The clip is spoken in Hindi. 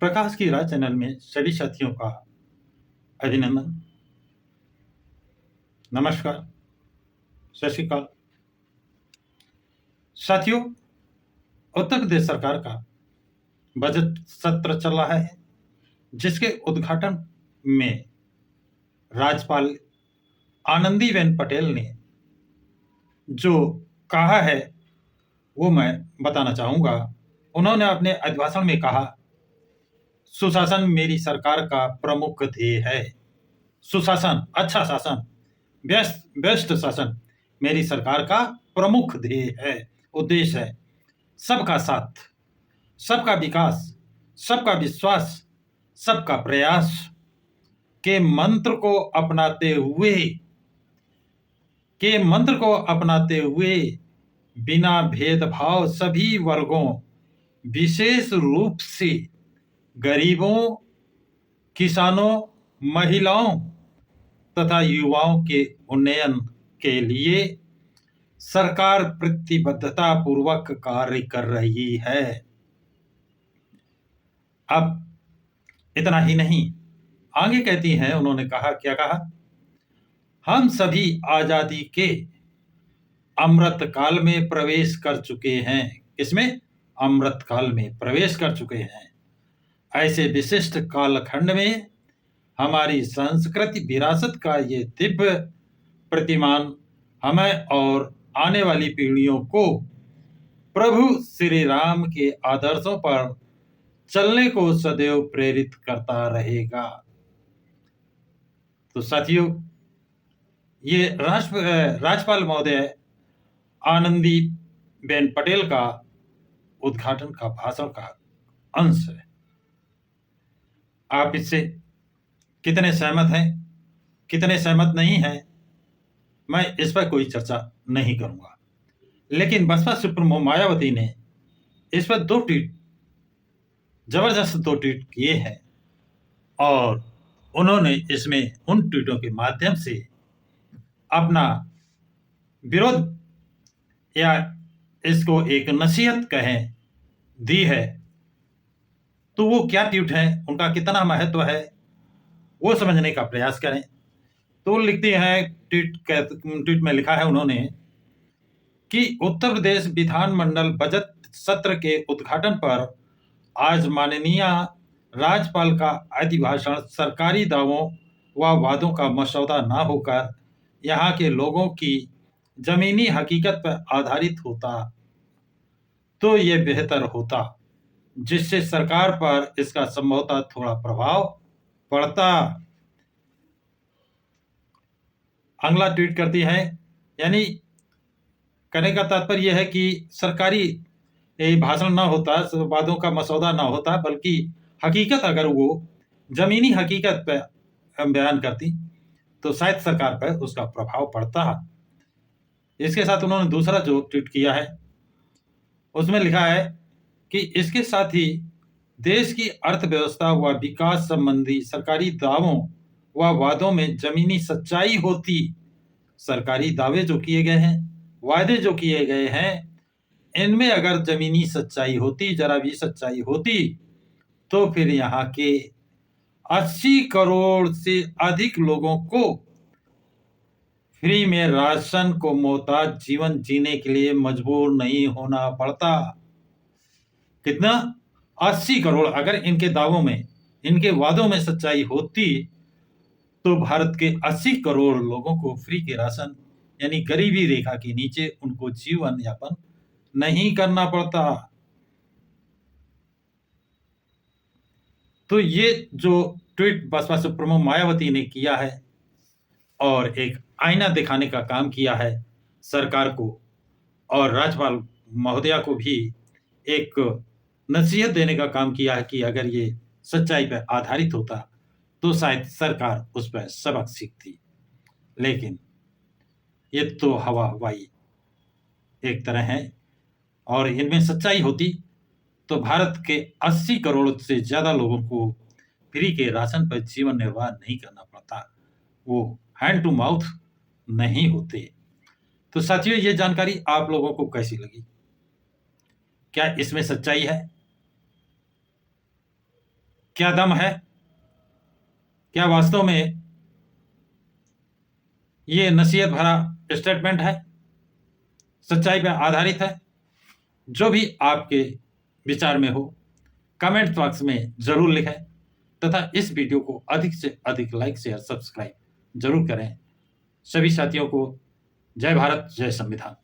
प्रकाश की राह चैनल में सभी साथियों का अभिनंदन। नमस्कार, सत श्री अकाल। साथियों, उत्तर प्रदेश सरकार का बजट सत्र चल रहा है, जिसके उद्घाटन में राज्यपाल आनंदीबेन पटेल ने जो कहा है वो मैं बताना चाहूंगा। उन्होंने अपने अभिभाषण में कहा, सुशासन मेरी सरकार का प्रमुख ध्येय है। सुशासन, अच्छा शासन, बेस्ट शासन मेरी सरकार का प्रमुख ध्येय है, उद्देश्य है। सबका साथ, सबका विकास, सबका विश्वास, सबका प्रयास के मंत्र को अपनाते हुए बिना भेदभाव सभी वर्गों, विशेष रूप से गरीबों, किसानों, महिलाओं तथा युवाओं के उन्नयन के लिए सरकार प्रतिबद्धता पूर्वक कार्य कर रही है। अब इतना ही नहीं, आगे कहती हैं, उन्होंने कहा, क्या कहा, हम सभी आजादी के अमृत काल में प्रवेश कर चुके हैं। किसमें? अमृत काल में प्रवेश कर चुके हैं। ऐसे विशिष्ट कालखंड में हमारी सांस्कृतिक विरासत का ये दिव्य प्रतिमान हमें और आने वाली पीढ़ियों को प्रभु श्री राम के आदर्शों पर चलने को सदैव प्रेरित करता रहेगा। तो साथियों, ये राज्यपाल महोदय आनंदीबेन पटेल का उद्घाटन का भाषण का अंश है। आप इससे कितने सहमत हैं, कितने सहमत नहीं हैं, मैं इस पर कोई चर्चा नहीं करूंगा। लेकिन बसपा सुप्रीमो मायावती ने इस पर जबरदस्त दो ट्वीट किए हैं और उन्होंने इसमें उन ट्वीटों के माध्यम से अपना विरोध या इसको एक नसीहत कहें दी है। तो वो क्या ट्वीट है, उनका कितना महत्व है, वो समझने का प्रयास करें। तो लिखते हैं, ट्वीट में लिखा है उन्होंने कि उत्तर प्रदेश विधानमंडल बजट सत्र के उद्घाटन पर आज माननीय राज्यपाल का अभिभाषण सरकारी दावों व वादों का मसौदा न होकर यहाँ के लोगों की जमीनी हकीकत पर आधारित होता तो ये बेहतर होता, जिससे सरकार पर इसका संभवतः थोड़ा प्रभाव पड़ता। अगला ट्वीट करती है, यानी कहने का तात्पर्य यह है कि सरकारी भाषण ना होता, वादों का मसौदा ना होता, बल्कि हकीकत अगर वो जमीनी हकीकत पर बयान करती तो शायद सरकार पर उसका प्रभाव पड़ता। इसके साथ उन्होंने दूसरा जो ट्वीट किया है उसमें लिखा है कि इसके साथ ही देश की अर्थव्यवस्था व विकास संबंधी सरकारी दावों व वादों में जमीनी सच्चाई होती। सरकारी दावे जो किए गए हैं, वादे जो किए गए हैं, इनमें अगर जमीनी सच्चाई होती, जरा भी सच्चाई होती, तो फिर यहाँ के 80 करोड़ से अधिक लोगों को फ्री में राशन को मोहताज जीवन जीने के लिए मजबूर नहीं होना पड़ता। कितना? 80 करोड़। अगर इनके दावों में, इनके वादों में सच्चाई होती तो भारत के 80 करोड़ लोगों को फ्री के राशन, यानी गरीबी रेखा के नीचे उनको जीवन यापन नहीं करना पड़ता। तो ये जो ट्वीट बसपा सुप्रीमो मायावती ने किया है और एक आईना दिखाने का काम किया है सरकार को, और राज्यपाल महोदया को भी एक नसीहत देने का काम किया है कि अगर ये सच्चाई पर आधारित होता तो शायद सरकार उस पर सबक सीखती। लेकिन ये तो हवा हवाई एक तरह है, और इनमें सच्चाई होती तो भारत के 80 करोड़ से ज्यादा लोगों को फ्री के राशन पर जीवन निर्वाह नहीं करना पड़ता, वो हैंड टू माउथ नहीं होते। तो साथियों, ये जानकारी आप लोगों को कैसी लगी? क्या इसमें सच्चाई है? क्या दम है, क्या वास्तव में ये नसीहत भरा स्टेटमेंट है, सच्चाई पर आधारित है? जो भी आपके विचार में हो कमेंट बॉक्स में जरूर लिखें तथा इस वीडियो को अधिक से अधिक लाइक शेयर सब्सक्राइब जरूर करें। सभी साथियों को जय भारत, जय संविधान।